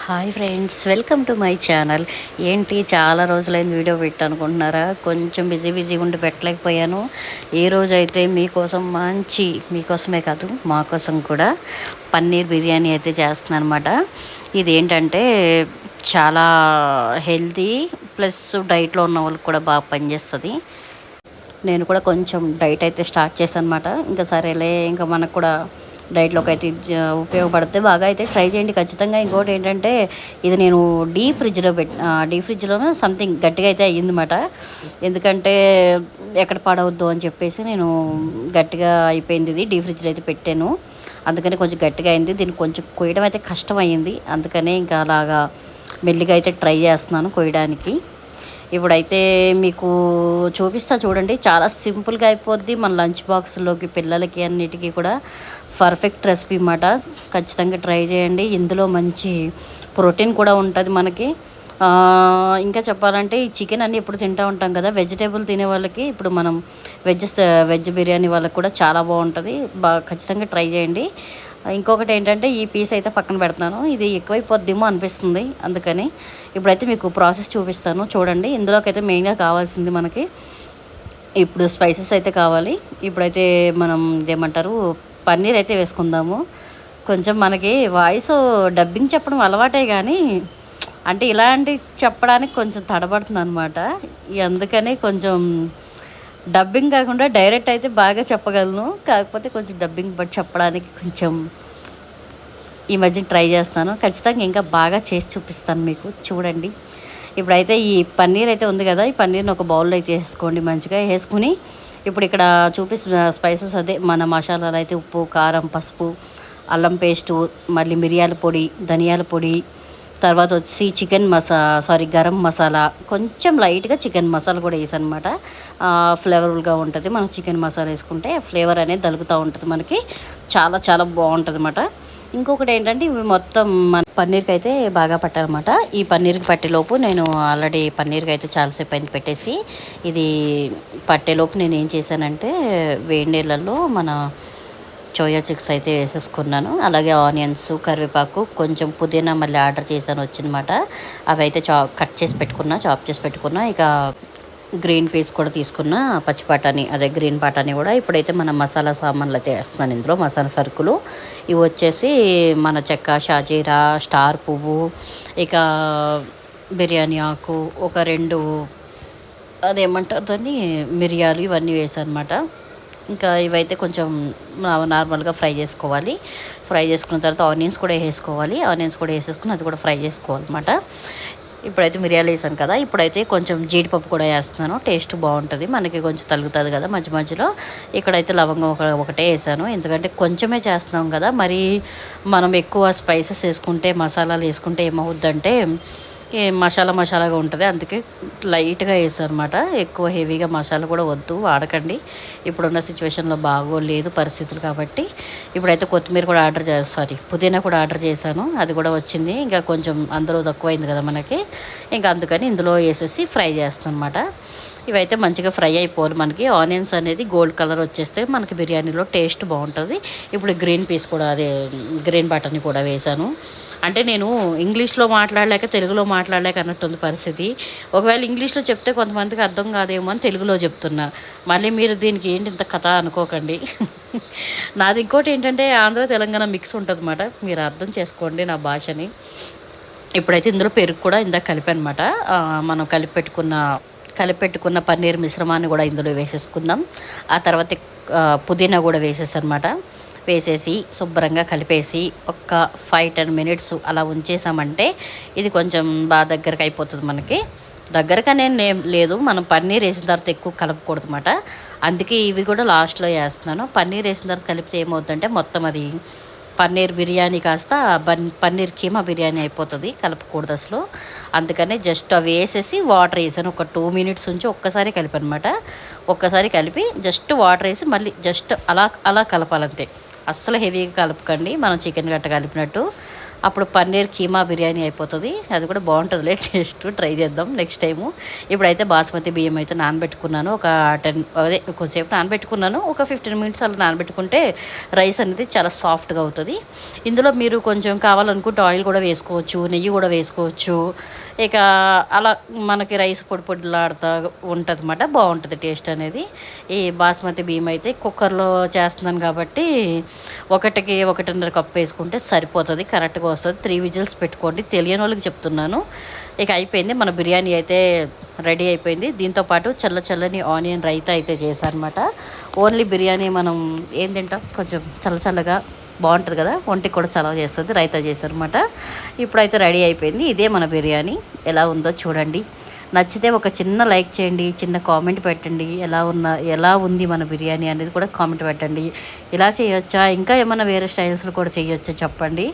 Hi friends, welcome to my channel. ఏంటి చాలా రోజులైంది వీడియో పెట్టనుకుంటున్నారా? కొంచెం బిజీగా ఉండి పెట్టలేకపోయాను. ఈ రోజు అయితే మీకోసమే కాదు మా కోసం కూడా పన్నీర్ బిర్యానీ అయితే చేస్తున్నాను అనమాట. ఇది ఏంటంటే చాలా హెల్తీ ప్లస్ డైట్లో ఉన్న వాళ్ళకి కూడా బాగా పనిచేస్తుంది. నేను కూడా కొంచెం డైట్ అయితే స్టార్ట్ చేశాను అనమాట. ఇంకా సరేలే, ఇంకా మనకు కూడా డైట్లోకి అయితే ఉపయోగపడితే బాగా అయితే ట్రై చేయండి ఖచ్చితంగా. ఇంకోటి ఏంటంటే ఇది నేను డీప్ ఫ్రిడ్జ్లోనే సంథింగ్ గట్టిగా అయితే అయ్యిందన్నమాట. ఎందుకంటే ఎక్కడ పాడవద్దు అని చెప్పేసి నేను గట్టిగా అయిపోయింది. ఇది డీప్ ఫ్రిడ్జ్లో అయితే పెట్టాను, అందుకని కొంచెం గట్టిగా అయింది. దీన్ని కొంచెం కొయ్యడం అయితే కష్టమైంది, అందుకనే ఇంకా అలాగా మెల్లిగా అయితే ట్రై చేస్తున్నాను కొయ్యడానికి. ఇప్పుడైతే మీకు చూపిస్తా చూడండి. చాలా సింపుల్గా అయిపోద్ది. మన లంచ్ బాక్స్లోకి పిల్లలకి అన్నిటికీ కూడా పర్ఫెక్ట్ రెసిపీ అన్నమాట. ఖచ్చితంగా ట్రై చేయండి. ఇందులో మంచి ప్రోటీన్ కూడా ఉంటుంది మనకి. ఇంకా చెప్పాలంటే ఈ చికెన్ అన్నీ ఎప్పుడు తింటూ ఉంటాం కదా, వెజిటేబుల్ తినే వాళ్ళకి ఇప్పుడు మనం వెజ్ బిర్యానీ వాళ్ళకి కూడా చాలా బాగుంటుంది. ఖచ్చితంగా ట్రై చేయండి. ఇంకొకటి ఏంటంటే ఈ పీస్ అయితే పక్కన పెడతాను, ఇది ఎక్కువైపోద్దేమో అనిపిస్తుంది, అందుకని ఇప్పుడైతే మీకు ప్రాసెస్ చూపిస్తాను చూడండి. ఇందులోకి అయితే మెయిన్గా కావాల్సింది మనకి ఇప్పుడు స్పైసెస్ అయితే కావాలి. ఇప్పుడైతే మనం ఇదేమంటారు పన్నీర్ అయితే వేసుకుందాము. కొంచెం మనకి వాయిస్ డబ్బింగ్ చెప్పడం అలవాటే, కానీ అంటే ఇలాంటి చెప్పడానికి కొంచెం తడబడుతుంది అనమాట. అందుకని కొంచెం డబ్బింగ్ కాకుండా డైరెక్ట్ అయితే బాగా చెప్పగలను, కాకపోతే కొంచెం డబ్బింగ్ బట్టి చెప్పడానికి కొంచెం ఈ మధ్య ట్రై చేస్తాను. ఖచ్చితంగా ఇంకా బాగా చేసి చూపిస్తాను మీకు, చూడండి. ఇప్పుడైతే ఈ పన్నీర్ అయితే ఉంది కదా, ఈ పన్నీర్ని ఒక బౌల్లో అయితే వేసుకోండి. మంచిగా వేసుకుని ఇప్పుడు ఇక్కడ చూపిస్తున్న స్పైసెస్ అదే మన మసాలాలు అయితే ఉప్పు, కారం, పసుపు, అల్లం పేస్టు, మళ్ళీ మిరియాల పొడి, ధనియాల పొడి, తర్వాత వచ్చి గరం మసాలా, కొంచెం లైట్గా చికెన్ మసాలా కూడా వేసాను అనమాట. ఫ్లేవరబుల్గా ఉంటుంది. మనం చికెన్ మసాలా వేసుకుంటే ఫ్లేవర్ అనేది తగులుతూ ఉంటుంది మనకి, చాలా చాలా బాగుంటుంది అనమాట. ఇంకొకటి ఏంటంటే ఇవి మొత్తం మన పన్నీర్కి అయితే బాగా పట్టాలన్నమాట. ఈ పన్నీర్కి పట్టేలోపు నేను ఆల్రెడీ పన్నీర్కి అయితే చాలాసేపు అయింది పెట్టేసి, ఇది పట్టేలోపు నేను ఏం చేశానంటే వేడి నీళ్ళల్లో మన సోయా చిక్స్ అయితే వేసేసుకున్నాను. అలాగే ఆనియన్స్, కరివేపాకు, కొంచెం పుదీనా మళ్ళీ ఆర్డర్ చేశాను వచ్చిందన్నమాట. అవి అయితే చాప్ చేసి పెట్టుకున్నా. ఇక గ్రీన్ పీస్ కూడా తీసుకున్న, పచ్చి బఠానీ అదే గ్రీన్ బఠానీ కూడా. ఇప్పుడైతే మన మసాలా సామాన్లు అయితే వేస్తున్నాను ఇందులో, మసాలా సరుకులు. ఇవి వచ్చేసి మన చెక్క, షాజీరా, స్టార్ పువ్వు, ఇక బిర్యానీ ఆకు, ఒక 2 అదేమంటారు దాన్ని మిరియాలు, ఇవన్నీ వేసాను అనమాట. ఇంకా ఇవైతే కొంచెం నార్మల్గా ఫ్రై చేసుకోవాలి. ఫ్రై చేసుకున్న తర్వాత ఆనియన్స్ కూడా వేసేసుకుని అది కూడా ఫ్రై చేసుకోవాలన్నమాట. ఇప్పుడైతే మిరియాలు వేసాను కదా, ఇప్పుడైతే కొంచెం జీడిపప్పు కూడా వేస్తున్నాను. టేస్ట్ బాగుంటుంది మనకి, కొంచెం తగులుతుంది కదా మధ్య మధ్యలో. ఇక్కడైతే లవంగం ఒకటే వేసాను, ఎందుకంటే కొంచెమే చేస్తున్నాం కదా. మరి మనం ఎక్కువ స్పైసెస్ వేసుకుంటే, మసాలాలు వేసుకుంటే ఏమవుద్దంటే మసాలాగా ఉంటుంది, అందుకే లైట్గా వేసాను అనమాట. ఎక్కువ హెవీగా మసాలా కూడా వద్దు, వాడకండి. ఇప్పుడున్న సిచ్యువేషన్లో బాగోలేదు పరిస్థితులు కాబట్టి. ఇప్పుడైతే కొత్తిమీర కూడా పుదీనా కూడా ఆర్డర్ చేశాను, అది కూడా వచ్చింది. ఇంకా కొంచెం అందులో తక్కువైంది కదా మనకి, ఇంకా అందుకని ఇందులో వేసేసి ఫ్రై చేస్తాను అనమాట. ఇవైతే మంచిగా ఫ్రై అయిపోవాలి మనకి. ఆనియన్స్ అనేది గోల్డ్ కలర్ వచ్చేస్తే మనకి బిర్యానీలో టేస్ట్ బాగుంటుంది. ఇప్పుడు గ్రీన్ పీస్ కూడా, అదే గ్రీన్ బటర్ని కూడా వేసాను. అంటే నేను ఇంగ్లీష్లో మాట్లాడలేక తెలుగులో మాట్లాడలేక అన్నట్టుంది పరిస్థితి. ఒకవేళ ఇంగ్లీష్లో చెప్తే కొంతమందికి అర్థం కాదేమో అని తెలుగులో చెప్తున్నా. మళ్ళీ మీరు దీనికి ఏంటి ఇంత కథ అనుకోకండి. నాది ఇంకోటి ఏంటంటే ఆంధ్ర తెలంగాణ మిక్స్ ఉంటుంది అన్నమాట, మీరు అర్థం చేసుకోండి నా భాషని. ఇప్పుడైతే ఇందులో పెరుగు కూడా ఇందాక కలిపానమాట. మనం కలిపెట్టుకున్న పన్నీర్ మిశ్రమాన్ని కూడా ఇందులో వేసేసుకుందాం. ఆ తర్వాత పుదీనా కూడా వేసేసనమాట. వేసేసి శుభ్రంగా కలిపేసి ఒక 5-10 మినిట్స్ అలా ఉంచేసామంటే ఇది కొంచెం బాగా దగ్గరకు అయిపోతుంది మనకి. దగ్గరకనే లేదు, మనం పన్నీర్ వేసిన తర్వాత ఎక్కువ కలపకూడదు అన్నమాట. అందుకే ఇవి కూడా లాస్ట్లో వేస్తున్నాను. పన్నీర్ వేసిన తర్వాత కలిపితే ఏమవుతుందంటే మొత్తం అది పన్నీర్ బిర్యానీ కాస్త పన్నీర్ కీమా బిర్యానీ అయిపోతుంది, కలపకూడదు అసలు. అందుకని జస్ట్ అవి వేసేసి వాటర్ వేసాను. ఒక 2 మినిట్స్ ఉంచి ఒక్కసారి కలిపనమాట. ఒక్కసారి కలిపి జస్ట్ వాటర్ వేసి మళ్ళీ జస్ట్ అలా కలపాలంతే. అస్సలు హెవీగా కలపకండి, మనం చికెన్ గట్ట కలిపినట్టు. అప్పుడు పన్నీర్ కీమా బిర్యానీ అయిపోతుంది. అది కూడా బాగుంటుందిలే, టేస్ట్ ట్రై చేద్దాం నెక్స్ట్ టైము. ఇప్పుడైతే బాస్మతి బియ్యం అయితే నానబెట్టుకున్నాను. ఒక 10 అదే కొంచెంసేపు నానబెట్టుకున్నాను. ఒక 15 మినిట్స్ అలా నానబెట్టుకుంటే రైస్ అనేది చాలా సాఫ్ట్గా అవుతుంది. ఇందులో మీరు కొంచెం కావాలనుకుంటే ఆయిల్ కూడా వేసుకోవచ్చు, నెయ్యి కూడా వేసుకోవచ్చు. ఇక అలా మనకి రైస్ పొడి పొడిలాడుతూ ఉంటుంది అన్నమాట. బాగుంటుంది టేస్ట్ అనేది. ఈ బాస్మతి బియ్యం అయితే కుక్కర్లో చేస్తున్నాను కాబట్టి 1కి 1.5 కప్పు వేసుకుంటే సరిపోతుంది, కరెక్ట్గా వస్తుంది. 3 విజిల్స్ పెట్టుకోండి, తెలియని వాళ్ళకి చెప్తున్నాను. ఇక అయిపోయింది, మన బిర్యానీ అయితే రెడీ అయిపోయింది. దీంతోపాటు చల్లని ఆనియన్ రైతా అయితే చేశానమాట. ఓన్లీ బిర్యానీ మనం ఏం తింటాం, కొంచెం చల్లగా బాగుంటుంది కదా, ఒంటికి కూడా చలవ చేస్తుంది. రైతా చేశారనమాట. ఇప్పుడైతే రెడీ అయిపోయింది. ఇదే మన బిర్యానీ. ఎలా ఉందో చూడండి. నచ్చితే ఒక చిన్న లైక్ చేయండి, చిన్న కామెంట్ పెట్టండి. ఎలా ఉంది మన బిర్యానీ అనేది కూడా కామెంట్ పెట్టండి. ఇలా చేయొచ్చా, ఇంకా ఏమైనా వేరే స్టైల్స్లో కూడా చేయొచ్చా చెప్పండి.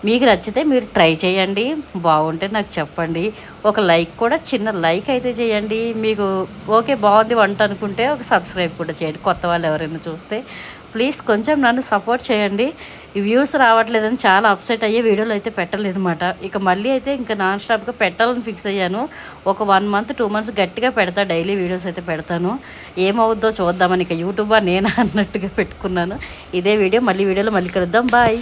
మీకు నచ్చితే మీరు ట్రై చేయండి, బాగుంటే నాకు చెప్పండి. ఒక లైక్ కూడా, చిన్న లైక్ అయితే చేయండి. మీకు ఓకే బాగుంది వంట అనుకుంటే ఒక సబ్స్క్రైబ్ కూడా చేయండి, కొత్త వాళ్ళు ఎవరైనా చూస్తే. ప్లీజ్ కొంచెం నన్ను సపోర్ట్ చేయండి. ఈ వ్యూస్ రావట్లేదని చాలా అప్సెట్ అయ్యే వీడియోలు అయితే పెట్టలేదు అనమాట. ఇక మళ్ళీ అయితే ఇంకా నాన్ స్టాప్గా పెట్టాలని ఫిక్స్ అయ్యాను. ఒక 1 మంత్ 2 మంత్స్ గట్టిగా పెడతా, డైలీ వీడియోస్ అయితే పెడతాను. ఏమవుద్దో చూద్దామని ఇక యూట్యూబర్ నేనా అన్నట్టుగా పెట్టుకున్నాను. ఇదే వీడియో, మళ్ళీ వీడియోలో మళ్ళీ కలుద్దాం. బాయ్.